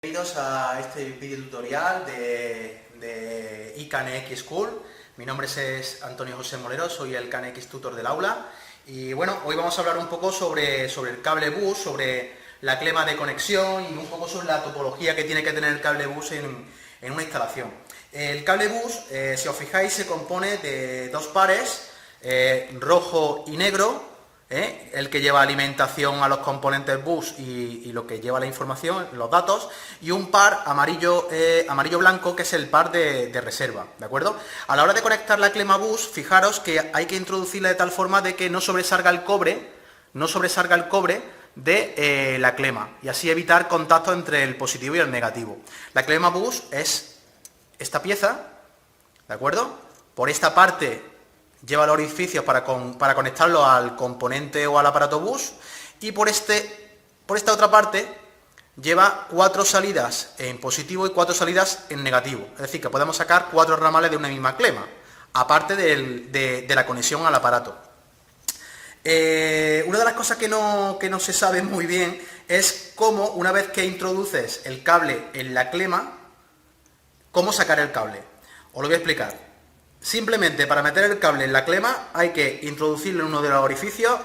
Bienvenidos a este vídeo tutorial de iCANX School. Mi nombre es Antonio José Molero, soy el CANX tutor del aula. Y bueno, hoy vamos a hablar un poco sobre el cable bus, sobre la clema de conexión y un poco sobre la topología que tiene que tener el cable bus en una instalación. El cable bus, si os fijáis, se compone de dos pares, rojo y negro. El que lleva alimentación a los componentes bus y lo que lleva la información, los datos, y un par amarillo-blanco, que es el par de reserva, ¿de acuerdo? A la hora de conectar la clema bus, fijaros que hay que introducirla de tal forma de que no sobresalga el cobre de la clema, y así evitar contacto entre el positivo y el negativo. La clema bus es esta pieza, ¿de acuerdo? Por esta parte lleva los orificios para conectarlo al componente o al aparato bus, y por esta otra parte lleva 4 salidas en positivo y 4 salidas en negativo. Es decir, que podemos sacar 4 ramales de una misma clema, aparte de la conexión al aparato. Una de las cosas que no se sabe muy bien es cómo, una vez que introduces el cable en la clema, cómo sacar el cable. Os lo voy a explicar. Simplemente para meter el cable en la clema hay que introducirlo en uno de los orificios,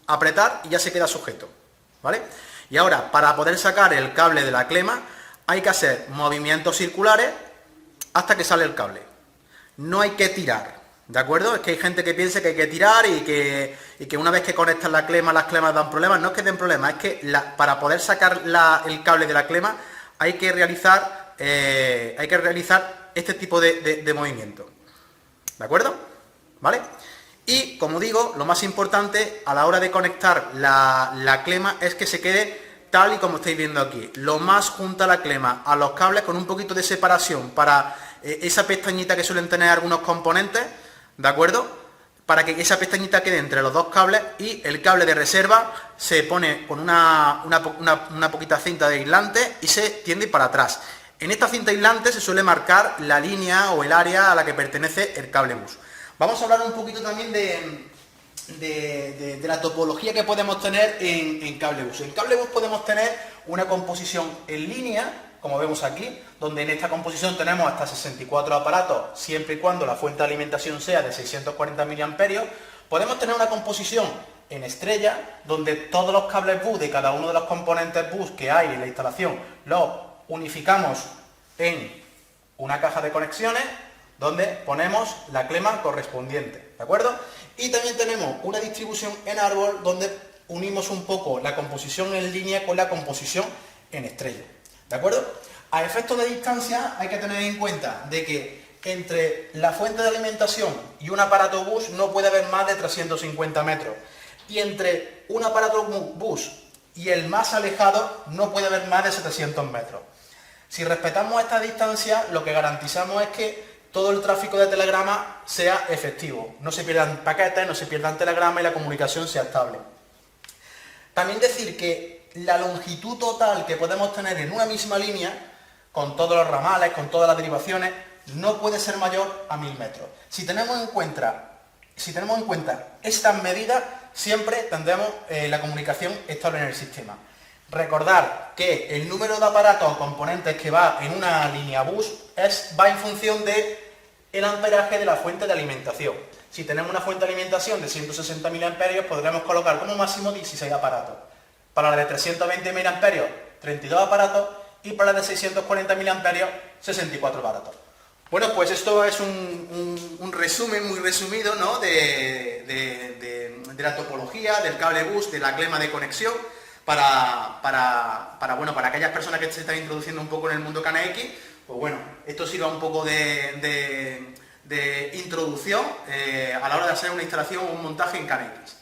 apretar y ya se queda sujeto, ¿vale? Y ahora, para poder sacar el cable de la clema, hay que hacer movimientos circulares hasta que sale el cable. No hay que tirar, ¿de acuerdo? Es que hay gente que piensa que hay que tirar y que una vez que conectas la clema, las clemas dan problemas. No es que den problemas, es que para poder sacar el cable de la clema hay que realizar este tipo de movimiento, ¿de acuerdo? ¿Vale? Y, como digo, lo más importante a la hora de conectar la clema es que se quede tal y como estáis viendo aquí, lo más junta la clema a los cables, con un poquito de separación para esa pestañita que suelen tener algunos componentes, ¿de acuerdo? Para que esa pestañita quede entre los dos cables, y el cable de reserva se pone con una poquita cinta de aislante y se tiende para atrás. En esta cinta aislante se suele marcar la línea o el área a la que pertenece el cable bus. Vamos a hablar un poquito también de la topología que podemos tener en cable bus. En cable bus podemos tener una composición en línea, como vemos aquí, donde en esta composición tenemos hasta 64 aparatos, siempre y cuando la fuente de alimentación sea de 640 mA. Podemos tener una composición en estrella, donde todos los cables bus de cada uno de los componentes bus que hay en la instalación los unificamos en una caja de conexiones donde ponemos la clema correspondiente, ¿de acuerdo? Y también tenemos una distribución en árbol donde unimos un poco la composición en línea con la composición en estrella, ¿de acuerdo? A efectos de distancia hay que tener en cuenta de que entre la fuente de alimentación y un aparato bus no puede haber más de 350 metros, y entre un aparato bus y el más alejado no puede haber más de 700 metros. Si respetamos esta distancia, lo que garantizamos es que todo el tráfico de telegrama sea efectivo, no se pierdan paquetes, no se pierdan telegramas y la comunicación sea estable. También decir que la longitud total que podemos tener en una misma línea, con todos los ramales, con todas las derivaciones, no puede ser mayor a 1000 metros. Si tenemos en cuenta estas medidas, siempre tendremos la comunicación estable en el sistema. Recordar que el número de aparatos o componentes que va en una línea bus va en función del amperaje de la fuente de alimentación. Si tenemos una fuente de alimentación de 160 mA, podremos colocar como máximo 16 aparatos. Para la de 320 mA, 32 aparatos, y para la de 640 mA, 64 aparatos. Bueno, pues esto es un resumen muy resumido, ¿no?, de la topología, del cable bus, de la clema de conexión, para aquellas personas que se están introduciendo un poco en el mundo CANX. Pues bueno, esto sirva un poco de introducción a la hora de hacer una instalación o un montaje en CANX.